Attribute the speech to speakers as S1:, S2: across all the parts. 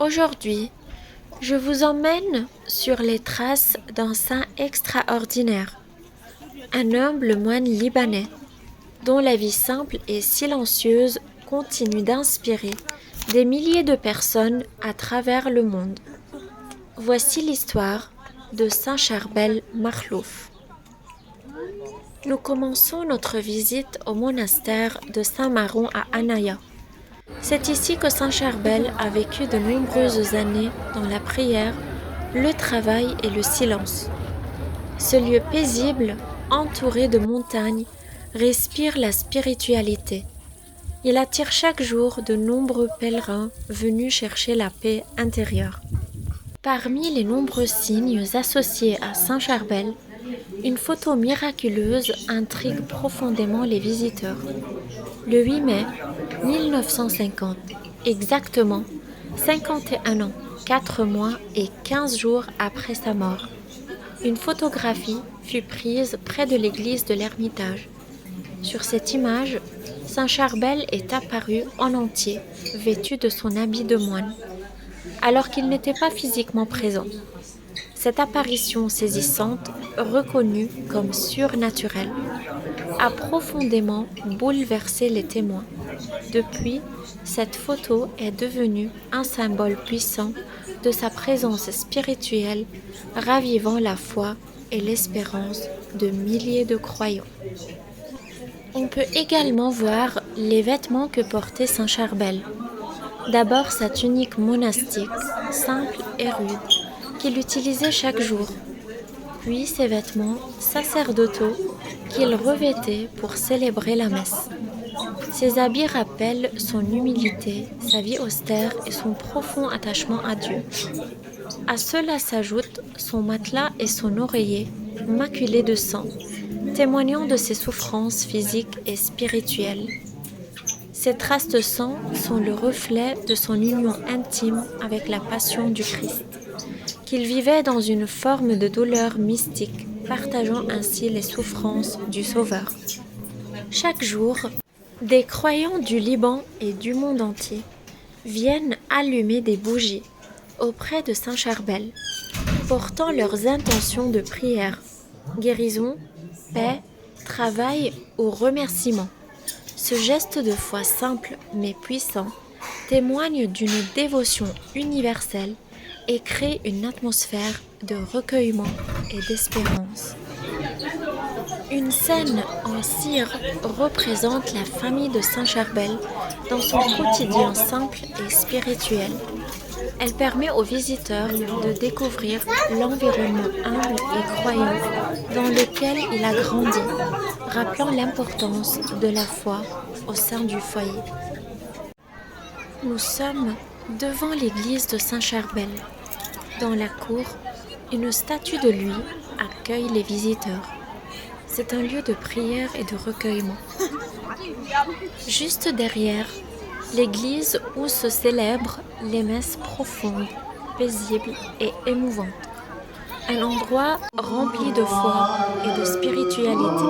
S1: Aujourd'hui, je vous emmène sur les traces d'un saint extraordinaire, un humble moine libanais, dont la vie simple et silencieuse continue d'inspirer des milliers de personnes à travers le monde. Voici l'histoire de Saint Charbel Makhlouf. Nous commençons notre visite au monastère de Saint-Maron à Anaya. C'est ici que Saint Charbel a vécu de nombreuses années dans la prière, le travail et le silence. Ce lieu paisible, entouré de montagnes, respire la spiritualité. Il attire chaque jour de nombreux pèlerins venus chercher la paix intérieure. Parmi les nombreux signes associés à Saint Charbel, une photo miraculeuse intrigue profondément les visiteurs. Le 8 mai 1950, exactement 51 ans, 4 mois et 15 jours après sa mort, une photographie fut prise près de l'église de l'Ermitage. Sur cette image, Saint Charbel est apparu en entier, vêtu de son habit de moine, alors qu'il n'était pas physiquement présent. Cette apparition saisissante, reconnue comme surnaturelle, a profondément bouleversé les témoins. Depuis, cette photo est devenue un symbole puissant de sa présence spirituelle, ravivant la foi et l'espérance de milliers de croyants. On peut également voir les vêtements que portait Saint Charbel. D'abord sa tunique monastique, simple et rude, qu'il utilisait chaque jour, puis ses vêtements sacerdotaux qu'il revêtait pour célébrer la messe. Ces habits rappellent son humilité, sa vie austère et son profond attachement à Dieu. À cela s'ajoute son matelas et son oreiller maculés de sang, témoignant de ses souffrances physiques et spirituelles. Ces traces de sang sont le reflet de son union intime avec la passion du Christ, qu'il vivait dans une forme de douleur mystique, partageant ainsi les souffrances du Sauveur. Chaque jour, des croyants du Liban et du monde entier viennent allumer des bougies auprès de Saint Charbel, portant leurs intentions de prière, guérison, paix, travail ou remerciement. Ce geste de foi simple mais puissant témoigne d'une dévotion universelle et crée une atmosphère de recueillement et d'espérance. Une scène en cire représente la famille de Saint Charbel dans son quotidien simple et spirituel. Elle permet aux visiteurs de découvrir l'environnement humble et croyant dans lequel il a grandi, rappelant l'importance de la foi au sein du foyer. Nous sommes devant l'église de Saint Charbel. Dans la cour, une statue de lui accueille les visiteurs. C'est un lieu de prière et de recueillement. Juste derrière, l'église où se célèbrent les messes profondes, paisibles et émouvantes. Un endroit rempli de foi et de spiritualité.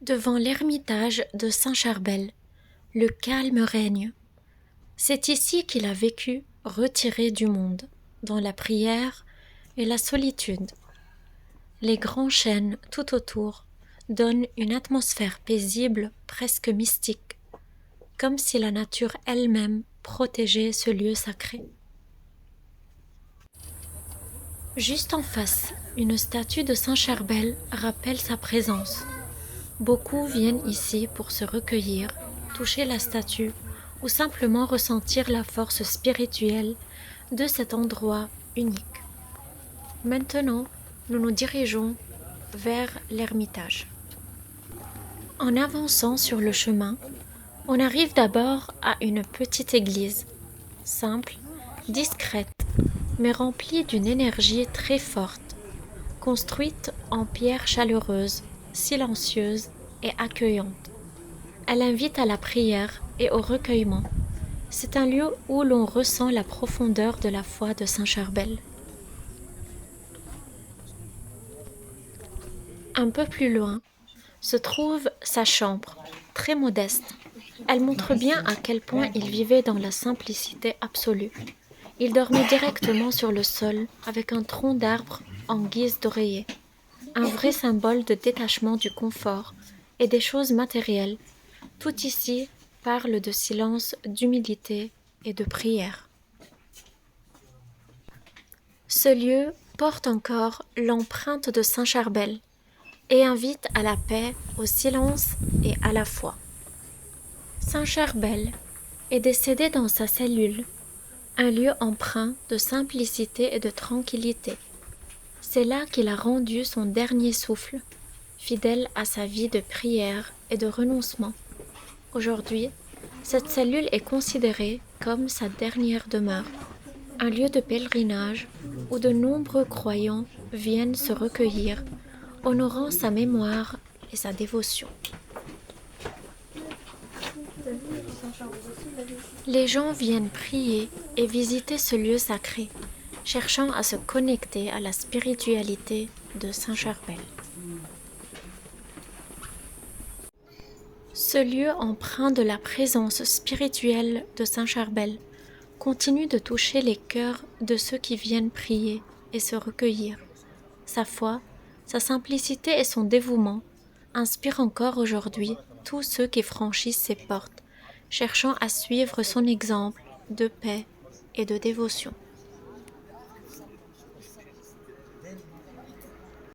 S1: Devant l'ermitage de Saint Charbel, le calme règne. C'est ici qu'il a vécu, retiré du monde, dans la prière et la solitude. Les grands chênes tout autour donnent une atmosphère paisible, presque mystique, comme si la nature elle-même protégeait ce lieu sacré. Juste en face, une statue de Saint Charbel rappelle sa présence. Beaucoup viennent ici pour se recueillir, toucher la statue ou simplement ressentir la force spirituelle de cet endroit unique. Maintenant, nous nous dirigeons vers l'ermitage. En avançant sur le chemin, on arrive d'abord à une petite église, simple, discrète, mais remplie d'une énergie très forte, construite en pierre chaleureuse, silencieuse et accueillante. Elle invite à la prière et au recueillement. C'est un lieu où l'on ressent la profondeur de la foi de Saint Charbel. Un peu plus loin se trouve sa chambre, très modeste, Elle montre bien à quel point il vivait dans la simplicité absolue. Il dormait directement sur le sol avec un tronc d'arbre en guise d'oreiller, un vrai symbole de détachement du confort et des choses matérielles. Tout ici parle de silence, d'humilité et de prière. Ce lieu porte encore l'empreinte de Saint Charbel et invite à la paix, au silence et à la foi. Saint Charbel est décédé dans sa cellule, un lieu empreint de simplicité et de tranquillité. C'est là qu'il a rendu son dernier souffle, fidèle à sa vie de prière et de renoncement. Aujourd'hui, cette cellule est considérée comme sa dernière demeure, un lieu de pèlerinage où de nombreux croyants viennent se recueillir, honorant sa mémoire et sa dévotion. Les gens viennent prier et visiter ce lieu sacré, cherchant à se connecter à la spiritualité de Saint Charbel. Ce lieu empreint de la présence spirituelle de Saint Charbel continue de toucher les cœurs de ceux qui viennent prier et se recueillir. Sa foi, sa simplicité et son dévouement inspirent encore aujourd'hui tous ceux qui franchissent ses portes, cherchant à suivre son exemple de paix et de dévotion.